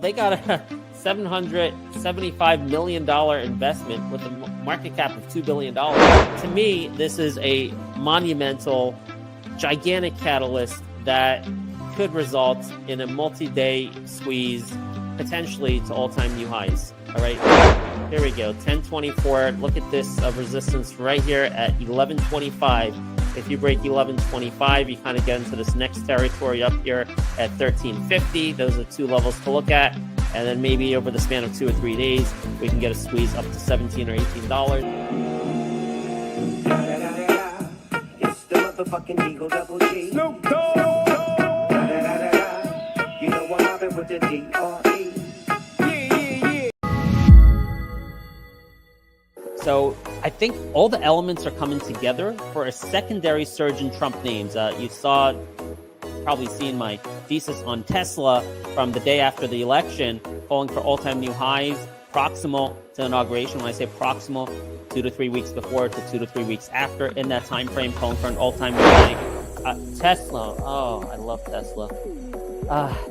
they got a $775 million investment with a market cap of $2 billion. To me, this is a monumental, gigantic catalyst that could result in a multi-day squeeze, potentially to all-time new highs. All right, here we go, 1024. Look at this resistance right here at 1125. If you break 1125, you kind of get into this next territory up here at 1350. Those are two levels to look at. And then maybe over the span of 2 or 3 days, we can get a squeeze up to $17 or $18. It's the motherfucking Eagle Double G. Snoop Dogg. You know what happened with the DRE. So I think all the elements are coming together for a secondary surge in Trump names. You saw, probably seen my thesis on Tesla from the day after the election, calling for all-time new highs, proximal to inauguration. When I say proximal, 2 to 3 weeks before to 2 to 3 weeks after, in that time frame, calling for an all-time new high. Tesla, oh, I love Tesla.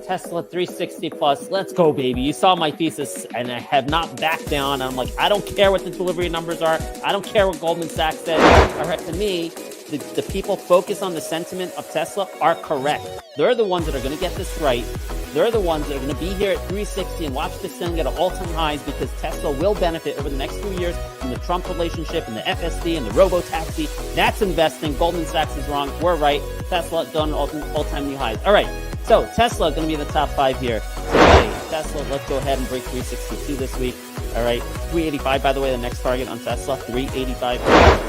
Tesla 360 plus, let's go, baby. You saw my thesis, and I have not backed down. I'm like, I don't care what the delivery numbers are. I don't care what Goldman Sachs said. All right, to me, the people focus on the sentiment of Tesla are correct. They're the ones that are going to get this right. They're the ones that are going to be here at 360 and watch this thing get an all-time highs, because Tesla will benefit over the next few years from the Trump relationship and the FSD and the robo-taxi. That's investing. Goldman Sachs is wrong. We're right. Tesla done all-time new highs. All right. So Tesla going to be in the top 5 here today. Tesla, let's go ahead and break 362 this week. All right. 385, by the way, the next target on Tesla. 385.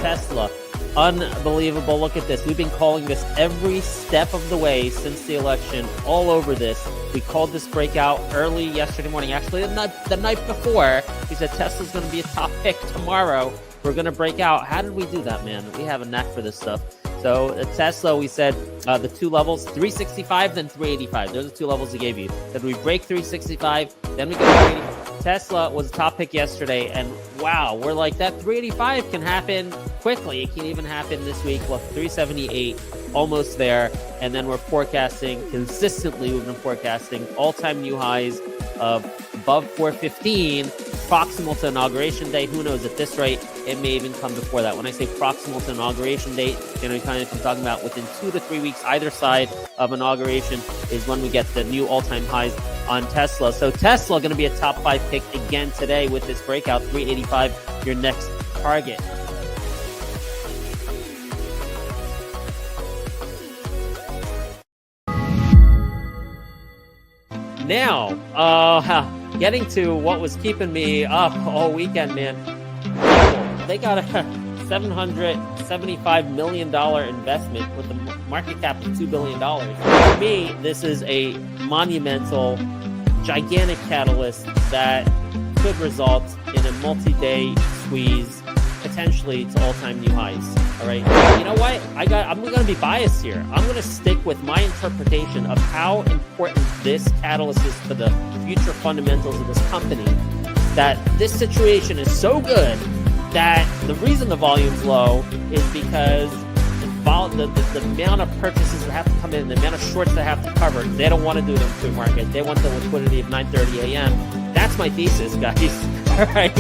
Tesla. Unbelievable. Look at this. We've been calling this every step of the way since the election, all over this. We called this breakout early yesterday morning. Actually, the night before, we said Tesla's going to be a top pick tomorrow. We're going to break out. How did we do that, man? We have a knack for this stuff. So Tesla, we said the two levels, 365, then 385. Those are the two levels we gave you. Then we break 365, then we go to 385. Tesla was a top pick yesterday, and wow, we're like, that 385 can happen quickly. It can even happen this week. Look, 378, almost there. And then we're forecasting consistently, we've been forecasting all-time new highs of above 415, proximal to inauguration day. Who knows, at this rate, it may even come before that. When I say proximal to inauguration date, kind of talking about within 2 to 3 weeks, either side of inauguration is when we get the new all-time highs on Tesla. So Tesla going to be a top 5 pick again today with this breakout, 385, your next target. Now, getting to what was keeping me up all weekend, man. They got a $775 million investment with a market cap of $2 billion. For me, this is a monumental, gigantic catalyst that could result in a multi-day squeeze, potentially to all-time new highs. All right. You know what? I'm going to be biased here. I'm going to stick with my interpretation of how important this catalyst is for the future fundamentals of this company. That this situation is so good that the reason the volume's low is because the amount of purchases that have to come in, the amount of shorts that have to cover, they don't want to do it in pre-market. They want the liquidity of 9:30 a.m. That's my thesis, guys. All right.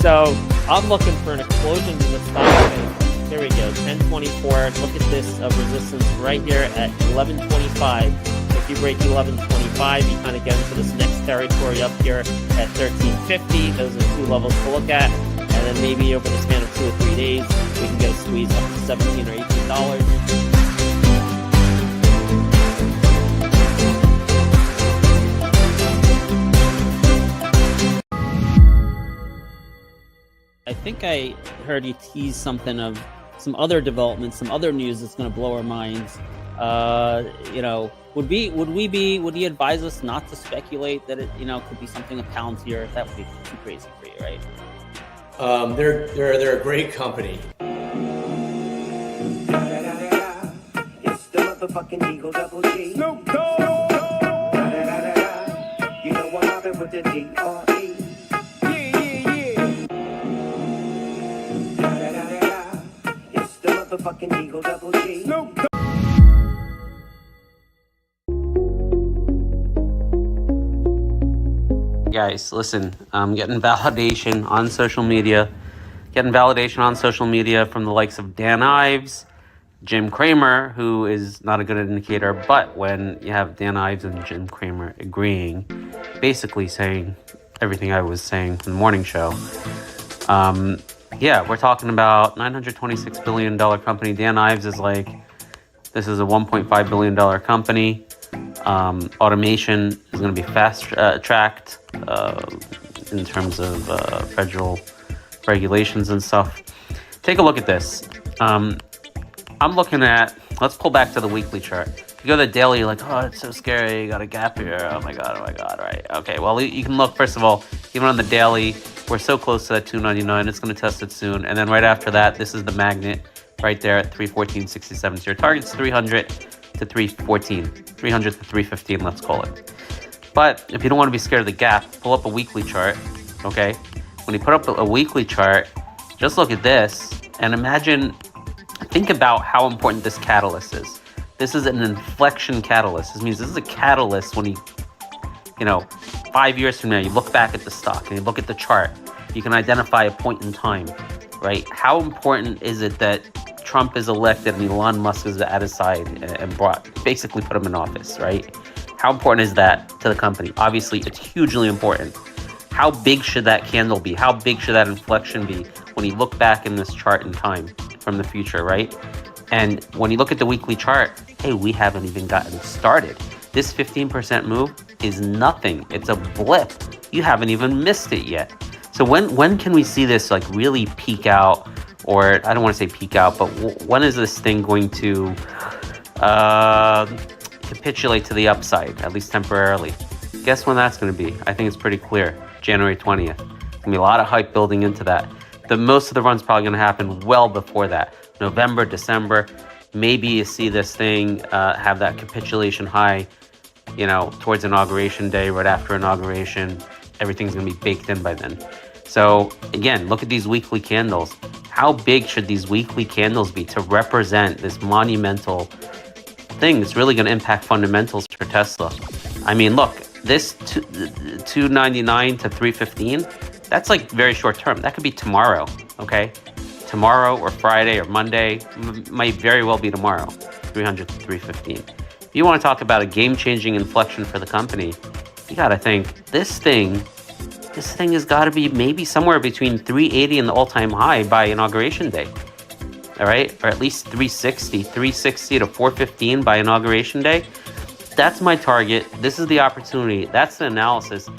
So I'm looking for an explosion in the stock space. Here we go, 1024. Look at this resistance right here at 1125. If you break 1125, you kind of get into this next territory up here at 1350. Those are two levels to look at. And then maybe over the span of 2 or 3 days, we can get a squeeze up to $17 or $18. I think I heard you tease something of some other developments, some other news that's going to blow our minds. Would you advise us not to speculate that it, could be something of Palantir? That would be too crazy for you, right? They're a great company. It's the motherfucking Eagle Double G. Snoop Dogg. You know what happened with the DRE. It's the motherfucking Eagle Double G. Snoop Dogg. guys, listen, I'm getting validation on social media. From the likes of Dan Ives, Jim Cramer, who is not a good indicator, but when you have Dan Ives and Jim Cramer agreeing, basically saying everything I was saying in the morning show, we're talking about $926 billion company. Dan Ives is like, this is a $1.5 billion company. Automation is going to be fast-tracked in terms of federal regulations and stuff. Take a look at this. I'm looking at, let's pull back to the weekly chart. You go to the daily, you're like, oh, it's so scary. You got a gap here. Oh my God, right? Okay, well, you can look, first of all, even on the daily, we're so close to that 299. It's going to test it soon. And then right after that, this is the magnet right there at 314.67. So your target's 300 to 314, 300 to 315, let's call it. But if you don't want to be scared of the gap, pull up a weekly chart, okay? When you put up a weekly chart, just look at this and think about how important this catalyst is. This is an inflection catalyst. This means this is a catalyst when 5 years from now, you look back at the stock and you look at the chart, you can identify a point in time, right? How important is it that Trump is elected and Elon Musk is at his side and basically put him in office, right? How important is that to the company? Obviously, it's hugely important. How big should that candle be? How big should that inflection be when you look back in this chart in time from the future, right? And when you look at the weekly chart, hey, we haven't even gotten started. This 15% move is nothing. It's a blip. You haven't even missed it yet. So when can we see this like really peak out? Or I don't want to say peak out, but when is this thing going to capitulate to the upside, at least temporarily? Guess when that's going to be? I think it's pretty clear. January 20th. There's going to be a lot of hype building into that. Most of the run's probably going to happen well before that. November, December. Maybe you see this thing have that capitulation high, towards Inauguration Day, right after Inauguration. Everything's going to be baked in by then. So again, look at these weekly candles. How big should these weekly candles be to represent this monumental thing that's really going to impact fundamentals for Tesla? I mean, look, this 299 to 315, that's like very short term. That could be tomorrow, okay? Tomorrow or Friday or Monday, might very well be tomorrow, 300 to 315. If you want to talk about a game-changing inflection for the company, you got to think this thing has got to be maybe somewhere between 380 and the all-time high by Inauguration Day. All right? Or at least 360 to 415 by Inauguration Day. That's my target. This is the opportunity. That's the analysis.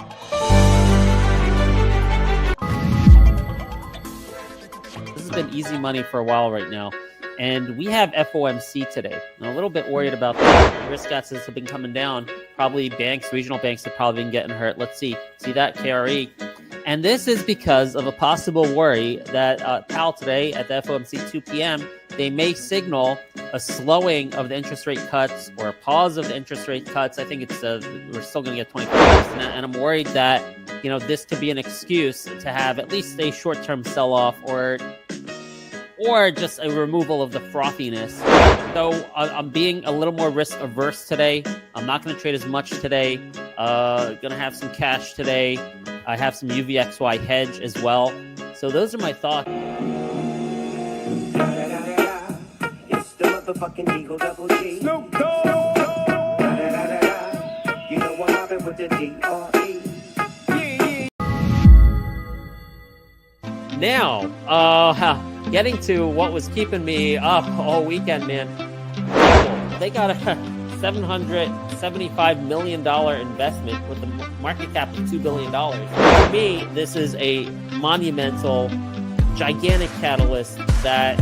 This has been easy money for a while right now. And we have FOMC today. I'm a little bit worried about that. Risk assets have been coming down. Probably regional banks have probably been getting hurt. Let's see that KRE. And this is because of a possible worry that Powell today at the FOMC 2 p.m., they may signal a slowing of the interest rate cuts or a pause of the interest rate cuts. I think it's we're still going to get 25%. And I'm worried that, this could be an excuse to have at least a short-term sell-off or just a removal of the frothiness. So I'm being a little more risk averse today. I'm not going to trade as much today. Going to have some cash today. I have some UVXY hedge as well. So those are my thoughts. It's the motherfucking Eagle Double G. Snoop Dogg. You know what happened with the DRE. Now, getting to what was keeping me up all weekend, man. They got a $775 million investment with a market cap of $2 billion. For me, this is a monumental, gigantic catalyst that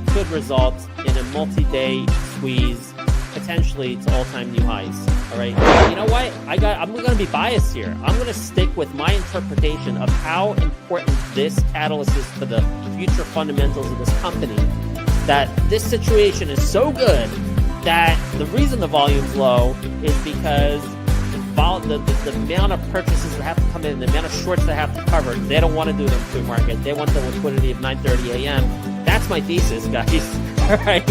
could result in a multi-day squeeze, potentially to all-time new highs. All right. You know what? I'm going to be biased here. I'm going to stick with my interpretation of how important this catalyst is for the future fundamentals of this company. That this situation is so good that the reason the volume's low is because the amount of purchases that have to come in, the amount of shorts that have to cover, they don't want to do them pre-market. They want the liquidity of 9:30 a.m. That's my thesis, guys. All right.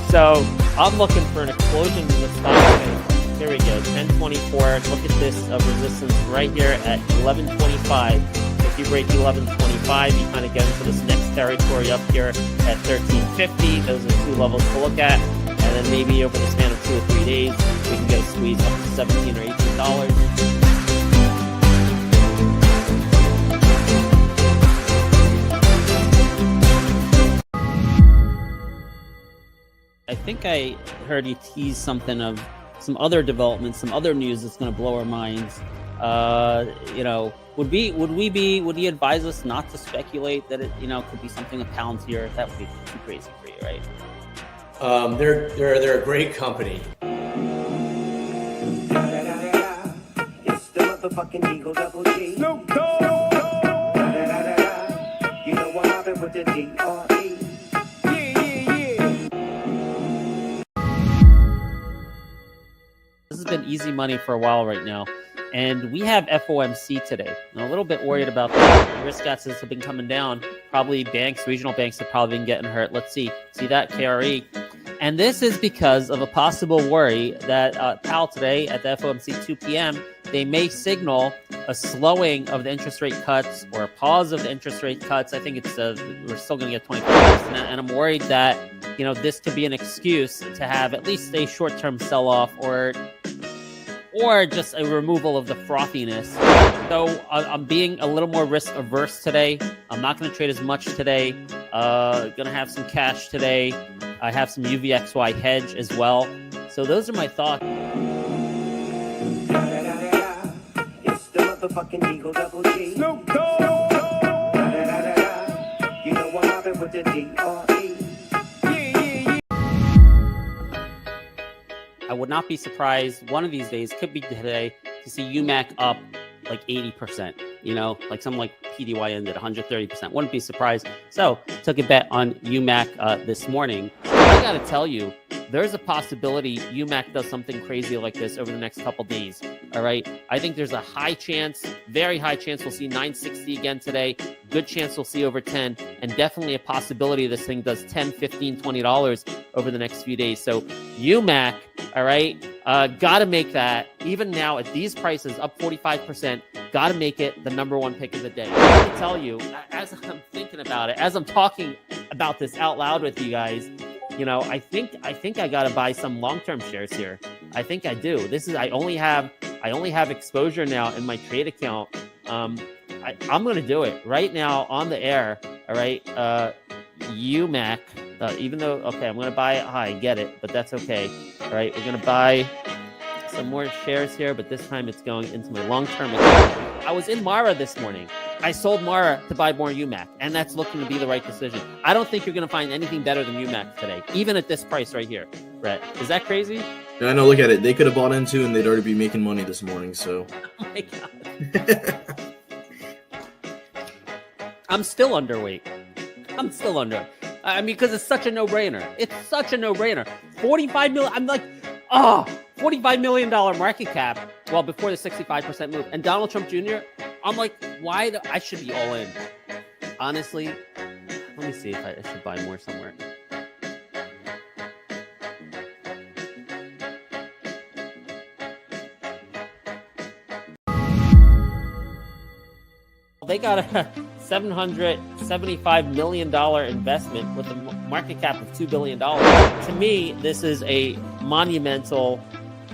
So I'm looking for an explosion in the stock market. Here we go, 1024. Look at this resistance right here at 1125. If you break 1125, you kind of get into this next territory up here at 1350. Those are two levels to look at. And then maybe over the span of 2 or 3 days, we can get a squeeze up to $17 or $18. I think I heard you tease something of some other developments, some other news that's going to blow our minds. Would you advise us not to speculate that it, could be something of Palantir? That would be too crazy for you, right? They're a great company. It's the motherfucking Eagle Double G. Snoop Dogg. You know what happened with the DRE. This has been easy money for a while right now. And we have FOMC today. I'm a little bit worried about that. Risk assets have been coming down. Probably banks, regional banks have probably been getting hurt. Let's see. See that? KRE. And this is because of a possible worry that Powell today at the FOMC 2 p.m., they may signal a slowing of the interest rate cuts or a pause of the interest rate cuts. I think it's we're still going to get 25%. And I'm worried that, this could be an excuse to have at least a short-term sell-off or just a removal of the frothiness. So I'm being a little more risk averse today. I'm not going to trade as much today. Going to have some cash today. I have some UVXY hedge as well. So those are my thoughts. It's the motherfucking Eagle Double G. Snoop Dogg. You know what happened with the DRE. I would not be surprised. One of these days, could be today, to see UMAC up like 80%. Like something like PDYN did 130%. Wouldn't be surprised. So took a bet on UMAC this morning. I got to tell you, there's a possibility UMAC does something crazy like this over the next couple days. All right. I think there's a high chance, very high chance we'll see 960 again today. Good chance we'll see over 10, and definitely a possibility this thing does $10, $15, $20 over the next few days. So UMAC, all right, got to make that, even now at these prices, up 45%, got to make it the number one pick of the day. I can tell you, as I'm thinking about it, as I'm talking about this out loud with you guys, I think I got to buy some long-term shares here. I think I do. I only have exposure now in my trade account. I'm going to do it right now on the air. All right. UMAC, even though, okay, I'm going to buy it high, get it, but that's okay. All right. We're going to buy some more shares here, but this time it's going into my long-term account. I was in Mara this morning. I sold Mara to buy more UMAC, and that's looking to be the right decision. I don't think you're going to find anything better than UMAC today, even at this price right here. Brett, is that crazy? Yeah, I know. Look at it. They could have bought into, and they'd already be making money this morning. So. Oh my God. I'm still underweight. I mean, because it's such a no-brainer. It's such a no-brainer. 45 million. I'm like, $45 million market cap. Well, before the 65% move. And Donald Trump Jr., I'm like, I should be all in. Honestly, let me see if I should buy more somewhere. They got a $775 million investment with a market cap of $2 billion. To me, this is a monumental,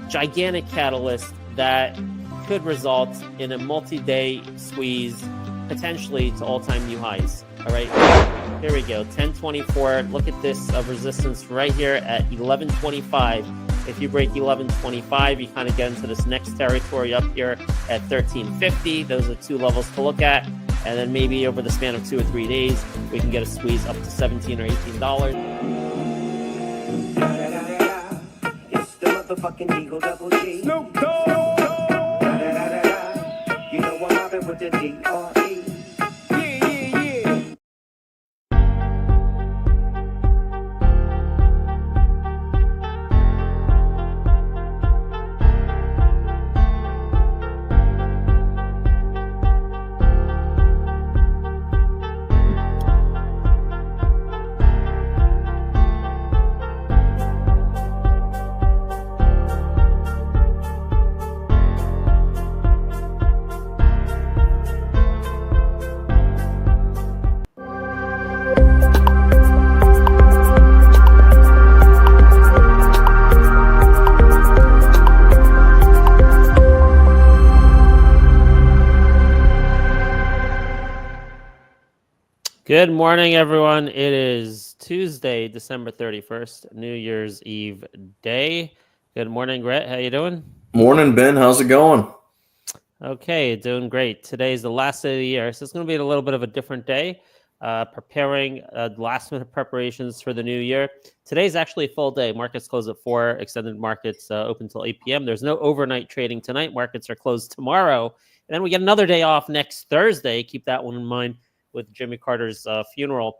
gigantic catalyst that could result in a multi-day squeeze, potentially to all-time new highs. All right, here we go, 1024. Look at this resistance right here at 1125. If you break 1125, you kind of get into this next territory up here at 1350. Those are two levels to look at. And then maybe over the span of 2 or 3 days, we can get a squeeze up to $17 or $18. It's the motherfucking Eagle Double G. Snoop Dogg. You know what happened with the DRE. Good morning, everyone. It is Tuesday, December 31st, New Year's Eve day. Good morning, Gret. How you doing? Morning, Ben. How's it going? Okay, doing great. Today's the last day of the year, so it's going to be a little bit of a different day. Preparing last-minute preparations for the new year. Today's actually a full day. Markets close at 4. Extended markets open until 8 p.m. There's no overnight trading tonight. Markets are closed tomorrow. And then we get another day off next Thursday. Keep that one in mind with Jimmy Carter's funeral.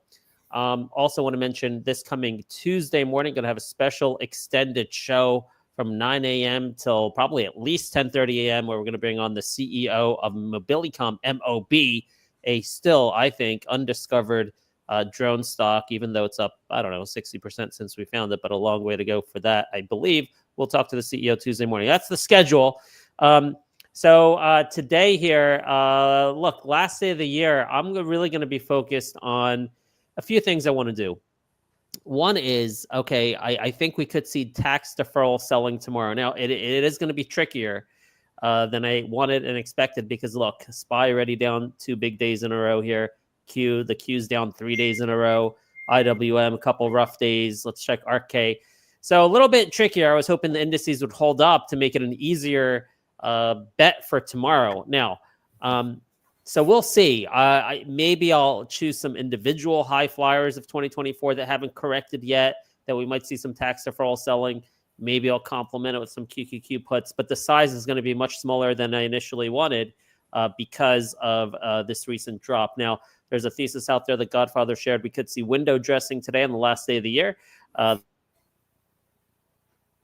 Also want to mention this coming Tuesday morning, going to have a special extended show from 9 a.m. till probably at least 10:30 a.m., where we're going to bring on the CEO of Mobilicom, MOB, a still, I think, undiscovered drone stock, even though it's up, 60% since we found it, but a long way to go for that, I believe. We'll talk to the CEO Tuesday morning. That's the schedule. So today here, look, last day of the year, I'm really going to be focused on a few things I want to do. One is, okay, I think we could see tax deferral selling tomorrow. Now, it is going to be trickier than I wanted and expected because, look, SPY already down 2 big days in a row here. The Q's down 3 days in a row. IWM, a couple rough days. Let's check RK. So a little bit trickier. I was hoping the indices would hold up to make it an easier bet for tomorrow. Now, so we'll see. Maybe I'll choose some individual high flyers of 2024 that haven't corrected yet, that we might see some tax deferral selling. Maybe I'll complement it with some QQQ puts, but the size is going to be much smaller than I initially wanted because of this recent drop. Now, there's a thesis out there that Godfather shared. We could see window dressing today on the last day of the year.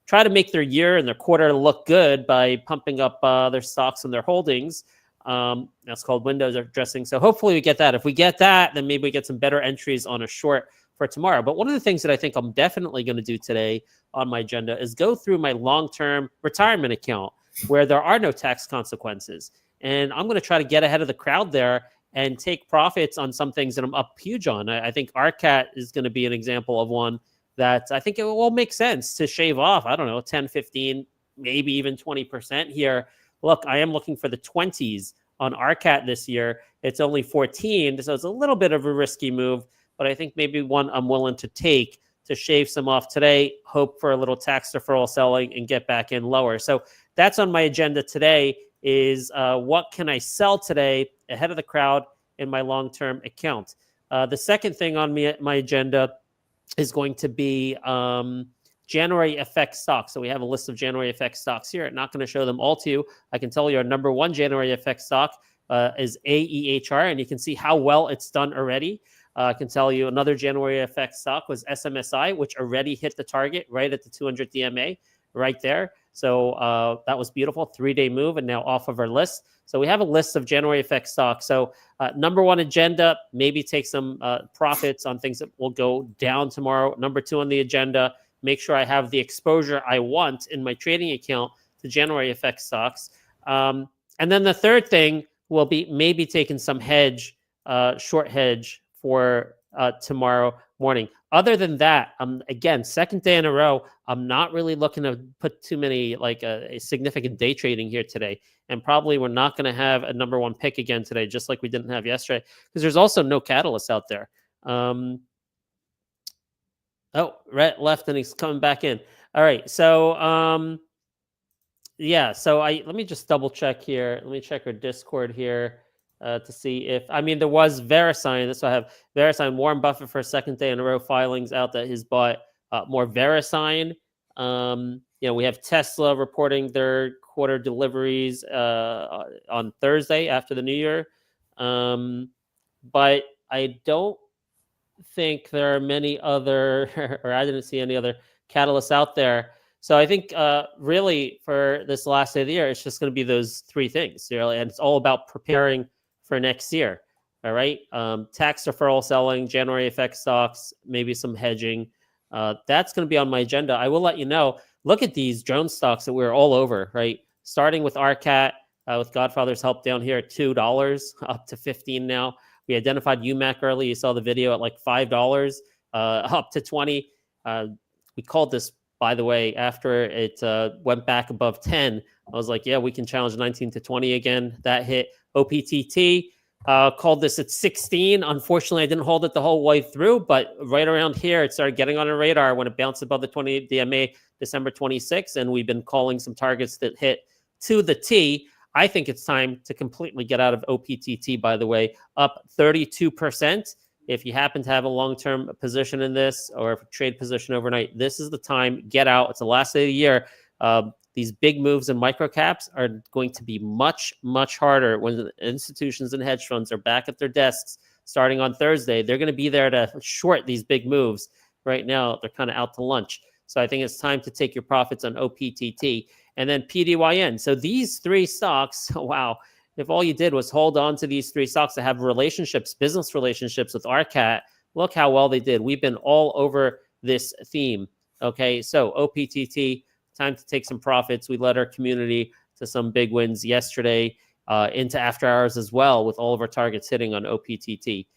Try to make their year and their quarter look good by pumping up their stocks and their holdings. That's called windows dressing. So hopefully we get that. If we get that, then maybe we get some better entries on a short for tomorrow. But one of the things that I think I'm definitely going to do today on my agenda is go through my long-term retirement account where there are no tax consequences. And I'm going to try to get ahead of the crowd there and take profits on some things that I'm up huge on. I think RCAT is going to be an example of one that I think it will make sense to shave off, 10, 15, maybe even 20% here. Look, I am looking for the 20s on RCAT this year. It's only 14, so it's a little bit of a risky move, but I think maybe one I'm willing to take to shave some off today, hope for a little tax deferral selling, and get back in lower. So that's on my agenda today is what can I sell today ahead of the crowd in my long-term account. The second thing on my agenda is going to be January FX stocks. So we have a list of January FX stocks here. I'm not going to show them all to you. I can tell you our number one January FX stock is AEHR, and you can see how well it's done already. I can tell you another January FX stock was SMSI, which already hit the target right at the 200 DMA right there. So that was beautiful. 3-day move and now off of our list. So we have a list of January FX stocks. So number one agenda, maybe take some profits on things that will go down tomorrow. Number two on the agenda, make sure I have the exposure I want in my trading account to January FX stocks. And then the third thing will be maybe taking some hedge, short hedge for tomorrow morning. Other than that, again, second day in a row, I'm not really looking to put too many, a significant day trading here today. And probably we're not going to have a number one pick again today, just like we didn't have yesterday, because there's also no catalyst out there. Rhett left and he's coming back in. All right. So, so let me just double check here. Let me check our Discord here. To see if, there was VRSN. So I have VRSN, Warren Buffett for a second day in a row filings out that he's bought more VRSN. We have Tesla reporting their quarter deliveries on Thursday after the new year. But I don't think there are many other, or I didn't see any other catalysts out there. So I think really for this last day of the year, it's just going to be those three things, really, and it's all about preparing for next year. All right. Tax deferral selling, January FX stocks, maybe some hedging. That's going to be on my agenda. I will let you know. Look at these drone stocks that we're all over, right? Starting with RCAT, with Godfather's help down here at $2, up to 15 now. We identified UMAC early. You saw the video at like $5, up to 20. We called this, by the way, after it went back above 10. I was like, yeah, we can challenge 19 to 20 again. That hit OPTT. Called this at 16. Unfortunately, I didn't hold it the whole way through, but right around here, it started getting on a radar when it bounced above the 20 DMA December 26th, and we've been calling some targets that hit to the T. I think it's time to completely get out of OPTT, by the way, up 32%. If you happen to have a long-term position in this or a trade position overnight, this is the time. Get out. It's the last day of the year. These big moves in microcaps are going to be much, much harder when the institutions and hedge funds are back at their desks starting on Thursday. They're going to be there to short these big moves. Right now, they're kind of out to lunch. So I think it's time to take your profits on OPTT and then PDYN. So these three stocks, wow, if all you did was hold on to these three stocks that have relationships, business relationships with RCAT, look how well they did. We've been all over this theme. Okay, so OPTT, time to take some profits. We led our community to some big wins yesterday into after hours as well, with all of our targets hitting on OPTT.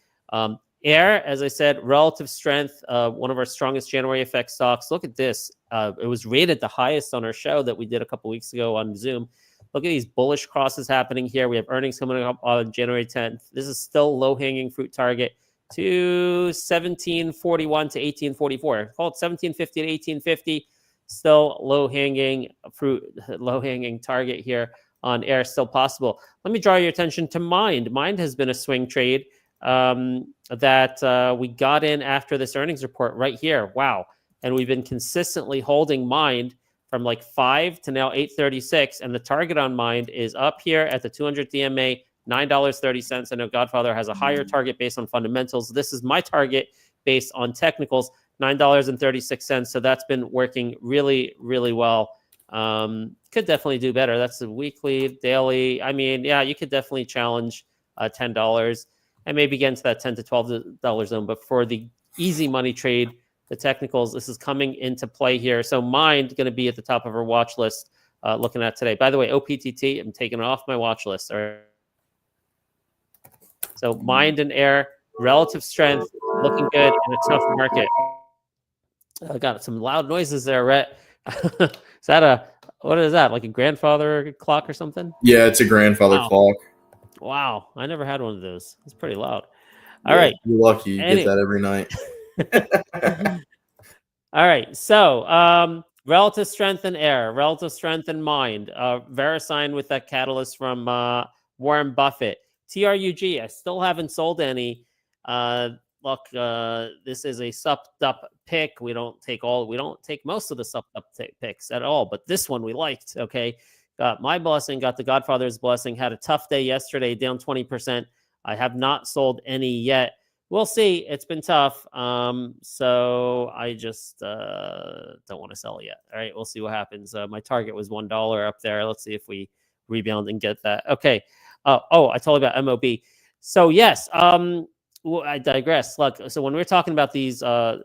AIR, as I said, relative strength, one of our strongest January FX stocks. Look at this. It was rated the highest on our show that we did a couple weeks ago on Zoom. Look at these bullish crosses happening here. We have earnings coming up on January 10th. This is still low-hanging fruit target to 1741 to 1844. Call it 1750 to 1850. Still low-hanging fruit, low-hanging target here on AIR, still possible. Let me draw your attention to Mind. Mind has been a swing trade that we got in after this earnings report right here. Wow. And we've been consistently holding Mind from like 5 to now 836. And the target on Mind is up here at the 200 DMA, $9.30. I know Godfather has a higher target based on fundamentals. This is my target based on technicals, $9.36. So that's been working really, really well. Could definitely do better. That's a weekly, daily. I mean, yeah, you could definitely challenge $10 and maybe get into that $10 to $12 zone. But for the easy money trade, the technicals, this is coming into play here. So Mind going to be at the top of our watch list looking at today. By the way, OPTT, I'm taking it off my watch list. All right. So Mind and AIR, relative strength, looking good in a tough market. I got some loud noises there, Rhett. Is that what is that? Like a grandfather clock or something? Yeah, it's a grandfather clock. Wow. I never had one of those. It's pretty loud. All right. You're lucky you get that every night. All right. So relative strength in AIR, relative strength in Mind. VRSN with that catalyst from Warren Buffett. TRUG, I still haven't sold any. Look, this is a supped up pick. We don't take most of the supped up picks at all, but this one we liked. Okay. Got my blessing, got the Godfather's blessing, had a tough day yesterday, down 20%. I have not sold any yet. We'll see. It's been tough. So I just don't want to sell it yet. All right. We'll see what happens. My target was $1 up there. Let's see if we rebound and get that. Okay. I told you about MOB. So yes, I digress. Look, so when we're talking about these drone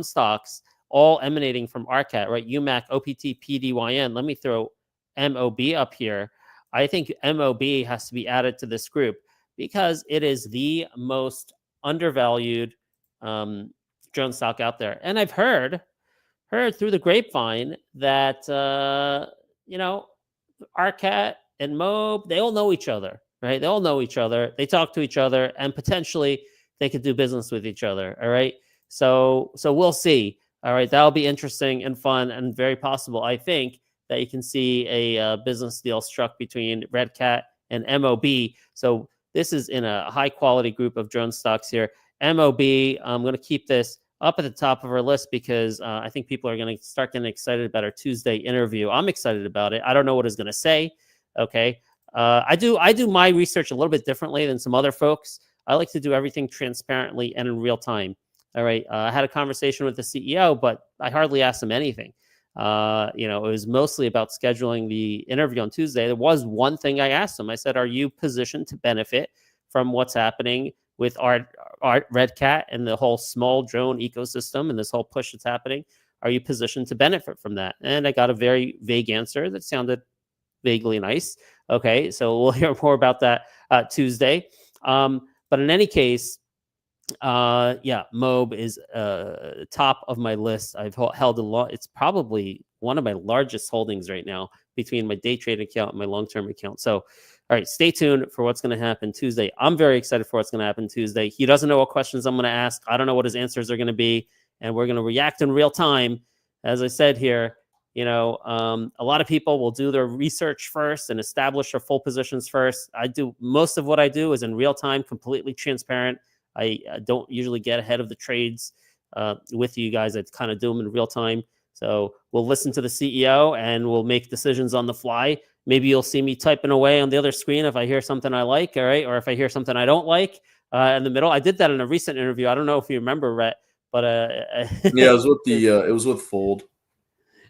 stocks, all emanating from RCAT, right? UMAC, OPT, PDYN. Let me throw MOB up here. I think MOB has to be added to this group because it is the most undervalued drone stock out there. And I've heard through the grapevine that RCAT and MOB, they all know each other, right? They all know each other. They talk to each other, and potentially they could do business with each other. All right. So we'll see. All right. That'll be interesting and fun and very possible. I think that you can see a business deal struck between Red Cat and MOB. So this is in a high quality group of drone stocks here. MOB, I'm going to keep this up at the top of our list because I think people are going to start getting excited about our Tuesday interview. I'm excited about it. I don't know what it's going to say. Okay. I do my research a little bit differently than some other folks. I like to do everything transparently and in real time. All right. I had a conversation with the CEO, but I hardly asked him anything. It was mostly about scheduling the interview on Tuesday. There was one thing I asked him. I said, are you positioned to benefit from what's happening with our Red Cat and the whole small drone ecosystem and this whole push that's happening? Are you positioned to benefit from that? And I got a very vague answer that sounded vaguely nice. Okay, so we'll hear more about that Tuesday. But in any case, MOB is top of my list. I've held a lot. It's probably one of my largest holdings right now between my day trade account and my long-term account. So, all right, stay tuned for what's going to happen Tuesday. I'm very excited for what's going to happen Tuesday. He doesn't know what questions I'm going to ask. I don't know what his answers are going to be, and we're going to react in real time. As I said here, a lot of people will do their research first and establish their full positions first. Most of what I do is in real time, completely transparent. I don't usually get ahead of the trades with you guys. I kind of do them in real time. So we'll listen to the CEO and we'll make decisions on the fly. Maybe you'll see me typing away on the other screen if I hear something I like, all right, or if I hear something I don't like in the middle. I did that in a recent interview. I don't know if you remember, Rhett, but yeah, it was with the it was with Fold.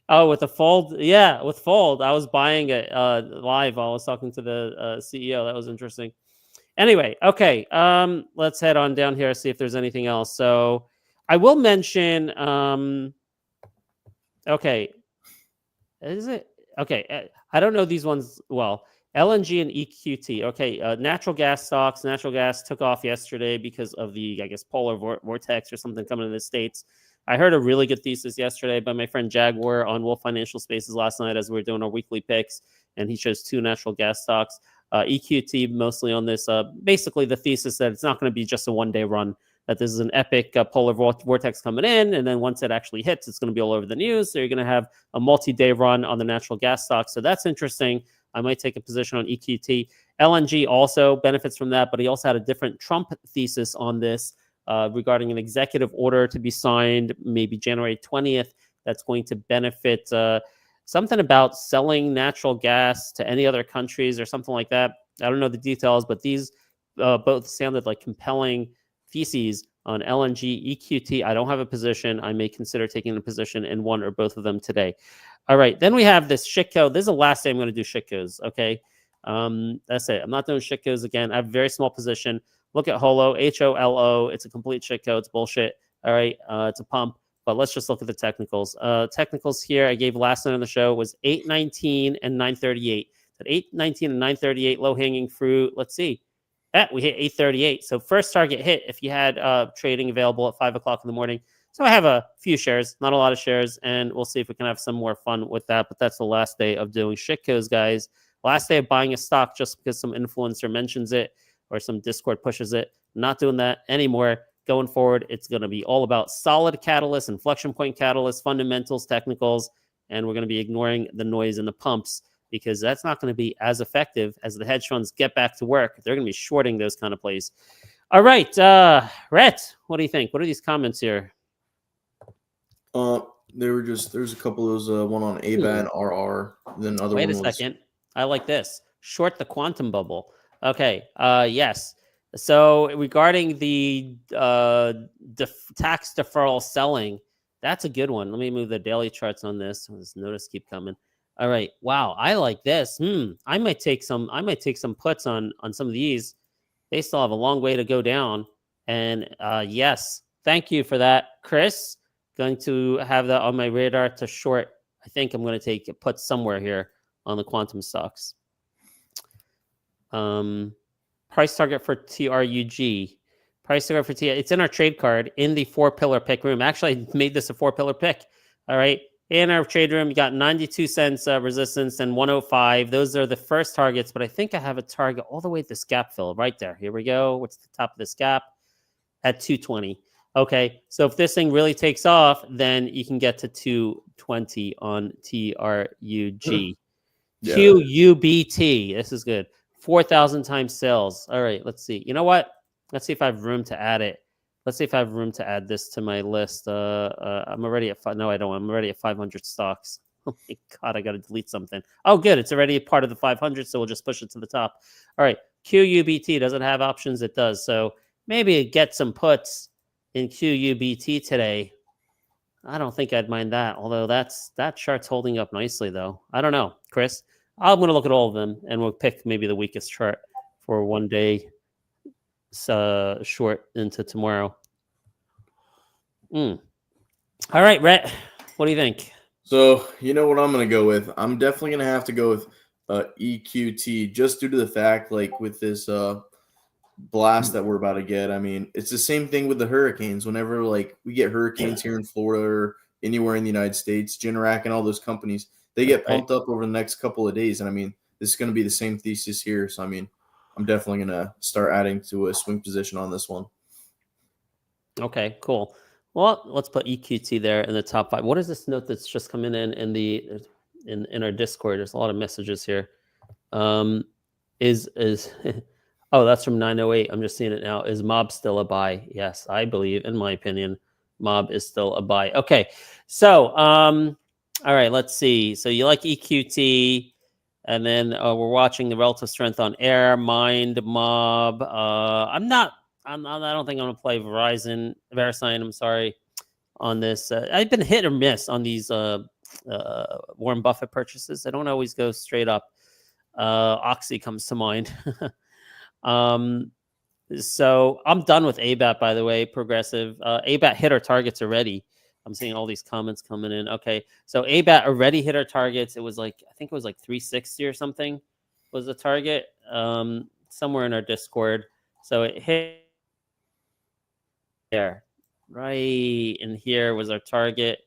Oh, with the Fold, yeah, with Fold, I was buying it live while I was talking to the CEO. That was interesting. Anyway, okay, let's head on down here, see if there's anything else. So I will mention, okay, is it? Okay, I don't know these ones well. LNG and EQT. Okay, natural gas stocks. Natural gas took off yesterday because of the, I guess, polar vortex or something coming to the States. I heard a really good thesis yesterday by my friend Jaguar on Wolf Financial Spaces last night as we were doing our weekly picks, and he chose 2 natural gas stocks. EQT mostly on this. Basically, the thesis that it's not going to be just a one-day run, that this is an epic polar vortex coming in, and then once it actually hits, it's going to be all over the news. So you're going to have a multi-day run on the natural gas stock. So that's interesting. I might take a position on EQT. LNG also benefits from that, but he also had a different Trump thesis on this regarding an executive order to be signed maybe January 20th that's going to benefit something about selling natural gas to any other countries or something like that. I don't know the details, but these both sounded like compelling theses on LNG, EQT. I don't have a position. I may consider taking a position in one or both of them today. All right, then we have this shitco. This is the last day I'm going to do shitcos, okay? That's it. I'm not doing shitcos again. I have a very small position. Look at HOLO, HOLO. It's a complete shitco. It's bullshit. All right, it's a pump. But let's just look at the technicals. Technicals here I gave last night on the show was 819 and 938. That 819 and 938 low-hanging fruit. Let's see. We hit 838. So first target hit if you had trading available at 5 o'clock in the morning. So I have a few shares, not a lot of shares, and we'll see if we can have some more fun with that. But that's the last day of doing shitcos, guys. Last day of buying a stock just because some influencer mentions it or some Discord pushes it. Not doing that anymore. Going forward, it's going to be all about solid catalysts, inflection point catalysts, fundamentals, technicals, and we're going to be ignoring the noise and the pumps because that's not going to be as effective as the hedge funds get back to work. They're going to be shorting those kind of plays. All right, Rhett, what do you think? What are these comments here? There's a couple of those, one on ABAN, RR, then other Wait one a was... second. I like this. Short the quantum bubble. Okay, yes. So regarding the tax deferral selling, that's a good one. Let me move the daily charts on this. This notice keep coming. All right. Wow, I like this. I might take some puts on some of these. They still have a long way to go down. And yes, thank you for that, Chris. Going to have that on my radar to short. I think I'm going to take a put somewhere here on the quantum stocks. Price target for TRUG. Price target for T. It's in our trade card in the 4-pillar pick room. Actually, I made this a 4-pillar pick. All right. In our trade room, you got 92 cents resistance and 105. Those are the first targets, but I think I have a target all the way at this gap fill right there. Here we go. What's the top of this gap? At 220. Okay, so if this thing really takes off, then you can get to 220 on TRUG. Yeah. QUBT. This is good. 4,000 times sales. All right, let's see. You know what? Let's see if I have room to add it. Let's see if I have room to add this to my list. I'm already at no, I don't. I'm already at 500 stocks. Oh my God, I got to delete something. Oh, good. It's already a part of the 500, so we'll just push it to the top. All right, QUBT doesn't have options. It does. So maybe get some puts in QUBT today. I don't think I'd mind that, although that chart's holding up nicely, though. I don't know, Chris. I'm going to look at all of them, and we'll pick maybe the weakest chart for one day short into tomorrow. All right, Rhett, what do you think? So, you know what I'm going to go with? I'm definitely going to have to go with EQT just due to the fact, like, with this blast that we're about to get. I mean, it's the same thing with the hurricanes. Whenever, like, we get hurricanes here in Florida or anywhere in the United States. Generac and all those companies, they get Right. pumped up over the next couple of days. And I mean, this is going to be the same thesis here. So I mean, I'm definitely going to start adding to a swing position on this one. Okay, cool. Well, let's put EQT there in the top 5. What is this note that's just coming in our Discord? There's a lot of messages here. Is oh, that's from 908. I'm just seeing it now. Is Mob still a buy? Yes, I believe, in my opinion, Mob is still a buy. Okay, so all right, let's see. So you like EQT, and then we're watching the relative strength on Air, Mind, Mob. I don't think I'm gonna play VRSN. I'm sorry on this. I've been hit or miss on these Warren Buffett purchases. I don't always go straight up. Oxy comes to mind. So I'm done with ABAT, by the way, Progressive. ABAT hit our targets already. I'm seeing all these comments coming in. Okay, so ABAT already hit our targets. It was like, I think it was like 360 or something was the target, somewhere in our Discord. So it hit there. Right in here was our target,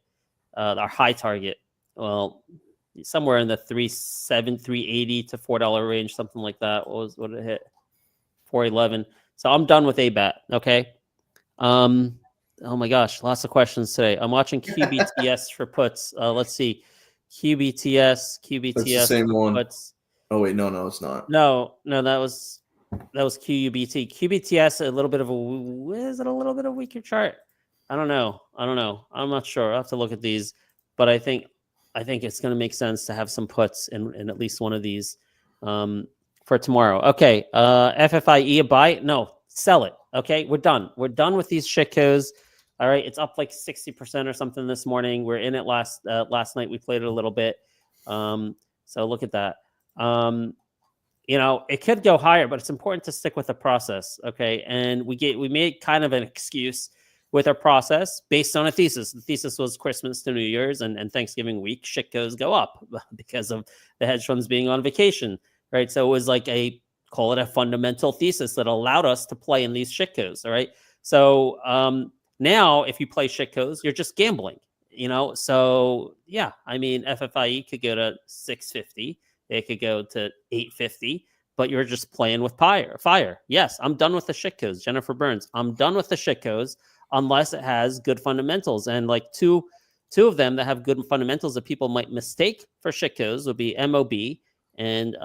our high target. Well, somewhere in the 380 to $4 range, something like that. What did it hit? 411. So I'm done with ABAT. Okay. Oh my gosh, lots of questions today. I'm watching QBTS for puts. Let's see. QBTS That's the same one. puts. Oh wait, no, it's not. No, that was QUBT. QBTS, a little bit of is it a little bit of a weaker chart? I don't know. I'm not sure. I'll have to look at these, but I think it's going to make sense to have some puts in at least one of these for tomorrow. Okay, FFIE a buy? No, sell it. Okay, we're done. We're done with these shitcos. All right, it's up like 60% or something this morning. We're in it last night. We played it a little bit. So look at that. It could go higher, but it's important to stick with the process. Okay, and we made kind of an excuse with our process based on a thesis. The thesis was Christmas to New Year's and Thanksgiving week, shitcos go up because of the hedge funds being on vacation, right? So it was like call it a fundamental thesis that allowed us to play in these shitcos, all right? So now if you play shitcos, you're just gambling, So yeah, I mean, FFIE could go to 650, it could go to 850, but you're just playing with fire. Yes, I'm done with the shitcos. Jennifer Burns, I'm done with the shitcos unless it has good fundamentals. And like two of them that have good fundamentals that people might mistake for shitcos would be MOB and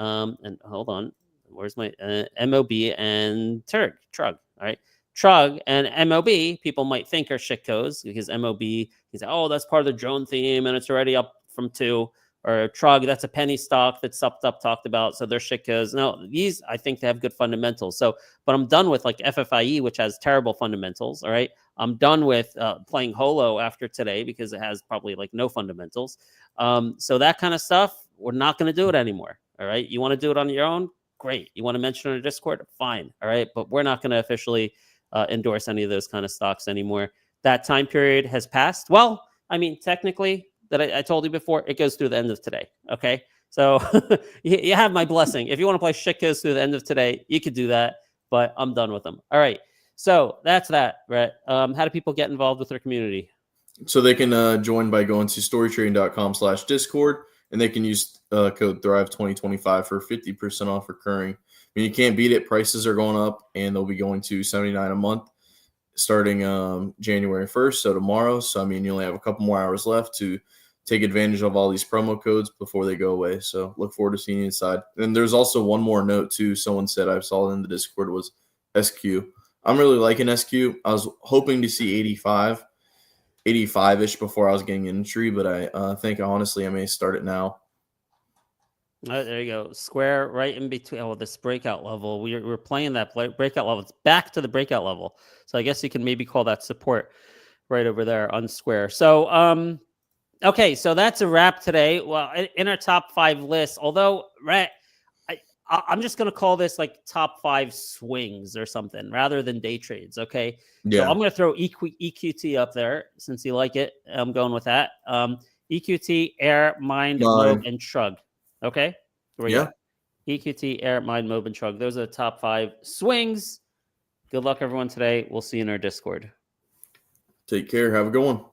hold on, where's my MOB and Trug, all right? Trug and MOB, people might think are shitcos because MOB, that's part of the drone theme and it's already up from 2. Or Trug, that's a penny stock that's talked about. So they're shitcos. No, these, I think they have good fundamentals. So, but I'm done with like FFIE, which has terrible fundamentals. All right. I'm done with playing Holo after today because it has probably like no fundamentals. So that kind of stuff, we're not going to do it anymore. All right. You want to do it on your own? Great. You want to mention it on Discord? Fine. All right. But we're not going to officially endorse any of those kind of stocks anymore. That time period has passed. Well, I mean, technically, that I told you before, it goes through the end of today. Okay. So you have my blessing. If you want to play shitcos through the end of today, you could do that, but I'm done with them. All right. So that's that, Brett. How do people get involved with their community? So they can join by going to storytrading.com/Discord, and they can use code Thrive2025 for 50% off recurring. I mean, you can't beat it. Prices are going up, and they'll be going to $79 a month starting January 1st, so tomorrow. So, I mean, you only have a couple more hours left to take advantage of all these promo codes before they go away. So look forward to seeing you inside. And there's also one more note, too. Someone said, I saw in the Discord, was SQ. I'm really liking SQ. I was hoping to see 85-ish before I was getting entry, but I think, honestly, I may start it now. There you go. Square right in between. Oh, this breakout level. We're playing that breakout level. It's back to the breakout level. So I guess you can maybe call that support right over there on Square. So, okay. So that's a wrap today. Well, in our top 5 list, although, right, I'm just going to call this like top 5 swings or something rather than day trades. Okay. Yeah. So I'm going to throw EQT up there since you like it. I'm going with that. EQT, Air, Mind, Mob, and Shrug. Okay. Here we go. EQT, Air, Mind, Mob, and Shrug. Those are the top 5 swings. Good luck, everyone, today. We'll see you in our Discord. Take care. Have a good one.